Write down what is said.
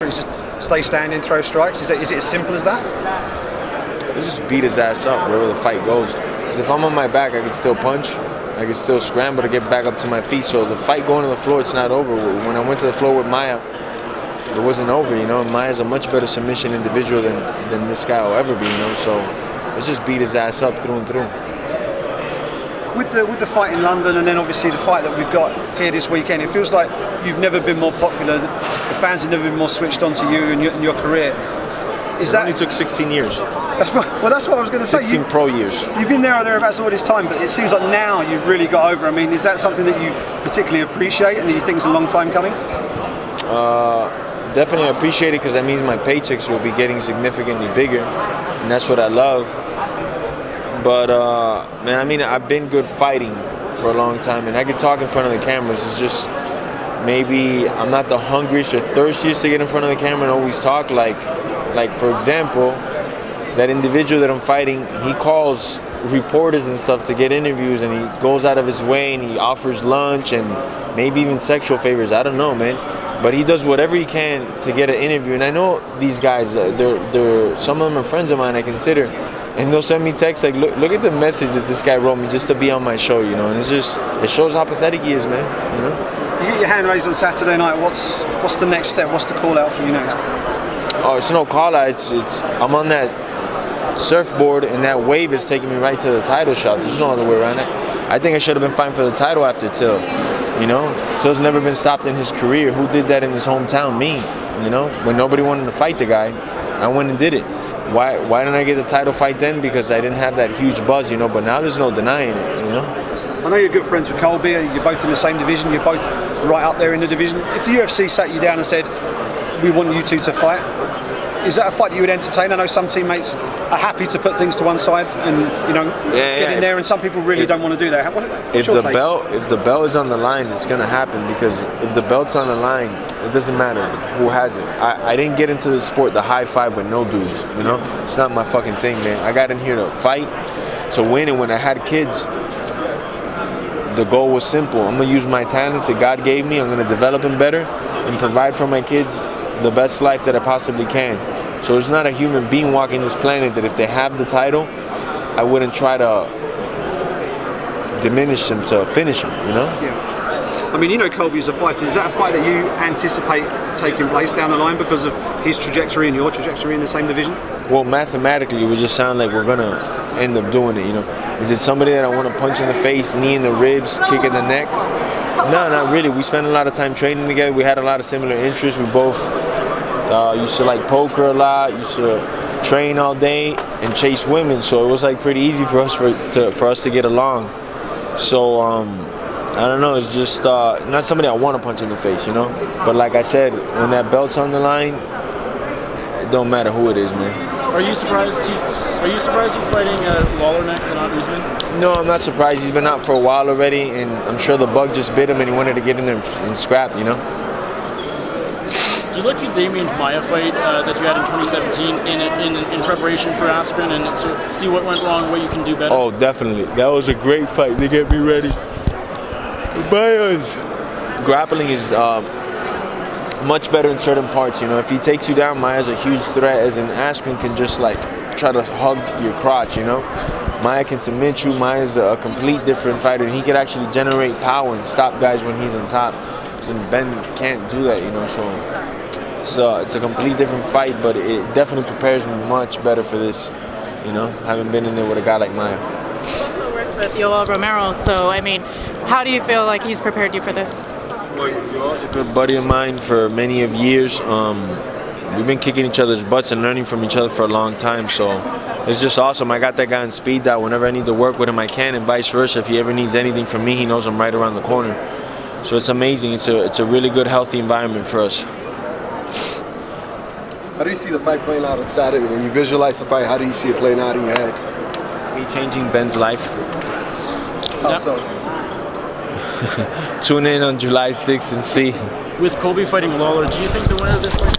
It's just stay standing, throw strikes. Is it as simple as that? Let's just beat his ass up wherever the fight goes. Because if I'm on my back, I can still punch. I can still scramble to get back up to my feet. So the fight going to the floor, it's not over. When I went to the floor with Maia, it wasn't over, you know. Maia's a much better submission individual than this guy will ever be, you know. So let's just beat his ass up through and through. With the fight in London and then obviously the fight that we've got here this weekend, it feels like you've never been more popular. The fans have never been more switched on to you and your career. It only took 16 years. That's what I was going to say. 16 pro years. You've been there or thereabouts all this time, but it seems like now you've really got over. I mean, is that something that you particularly appreciate and that you think is a long time coming? Definitely appreciate it because that means my paychecks will be getting significantly bigger, and that's what I love. But man, I mean, I've been good fighting for a long time, and I can talk in front of the cameras. It's just maybe I'm not the hungriest or thirstiest to get in front of the camera and always talk. Like for example, that individual that I'm fighting, he calls reporters and stuff to get interviews, and he goes out of his way and he offers lunch and maybe even sexual favors. I don't know, man. But he does whatever he can to get an interview. And I know these guys, they're some of them are friends of mine, I consider. And they'll send me texts like, look at the message that this guy wrote me just to be on my show, you know. And it's just, it shows how pathetic he is, man, you know. You get your hand raised on Saturday night. What's the next step? What's the call out for you next? Oh, it's no call out. It's I'm on that surfboard and that wave is taking me right to the title shot. There's no other way around it. I think I should have been fighting for the title after Till. You know, Till's never been stopped in his career. Who did that in his hometown? Me. You know, when nobody wanted to fight the guy, I went and did it. Why didn't I get the title fight then? Because I didn't have that huge buzz, you know. But now there's no denying it, you know. I know you're good friends with Colby. You're both in the same division. You're both right up there in the division. If the UFC sat you down and said, "We want you two to fight," is that a fight that you would entertain? I know some teammates are happy to put things to one side and, you know, get in there, and some people really don't want to do that. If the belt is on the line, it's gonna happen, because if the belt's on the line, it doesn't matter who has it. I didn't get into the sport to high five with no dudes, you know. It's not my fucking thing, man. I got in here to fight, to win, and when I had kids, the goal was simple. I'm gonna use my talents that God gave me. I'm gonna develop them better and provide for my kids the best life that I possibly can. So there's not a human being walking this planet that if they have the title, I wouldn't try to diminish them to finish them, you know? Yeah. I mean, you know Colby as a fighter. Is that a fight that you anticipate taking place down the line because of his trajectory and your trajectory in the same division? Well, mathematically, it would just sound like we're gonna end up doing it, you know? Is it somebody that I want to punch in the face, knee in the ribs, kick in the neck? No, not really. We spent a lot of time training together. We had a lot of similar interests. We both used to like poker a lot, used to train all day and chase women. So it was like pretty easy for us to get along. So I don't know. It's just not somebody I want to punch in the face, you know. But like I said, when that belt's on the line, it don't matter who it is, man. Are you surprised he's fighting Lawler next and not Usman? No, I'm not surprised. He's been out for a while already, and I'm sure the bug just bit him and he wanted to get in there and scrap, you know? Did you look at Damian Maia fight that you had in 2017 in preparation for Askren and sort of see what went wrong, what you can do better? Oh, definitely. That was a great fight. They get me ready. Maia's grappling is much better in certain parts, you know. If he takes you down, Maia's a huge threat, as in Askren can just like try to hug your crotch, you know. Maia can submit you. Maia's a complete different fighter, and he can actually generate power and stop guys when he's on top. And Ben can't do that, you know, so it's a complete different fight, but it definitely prepares me much better for this, you know, having been in there with a guy like Maia. You also worked with Yoel Romero, so I mean, how do you feel like he's prepared you for this? Well, Yoel's a good buddy of mine for many of years. We've been kicking each other's butts and learning from each other for a long time, so it's just awesome. I got that guy on speed dial. Whenever I need to work with him, I can, and vice versa. If he ever needs anything from me, he knows I'm right around the corner. So it's amazing. It's a really good, healthy environment for us. How do you see the fight playing out on Saturday? When you visualize the fight, how do you see it playing out in your head? Me changing Ben's life. How so? Tune in on July 6th and see. With Colby fighting Lawler, do you think the winner of this fight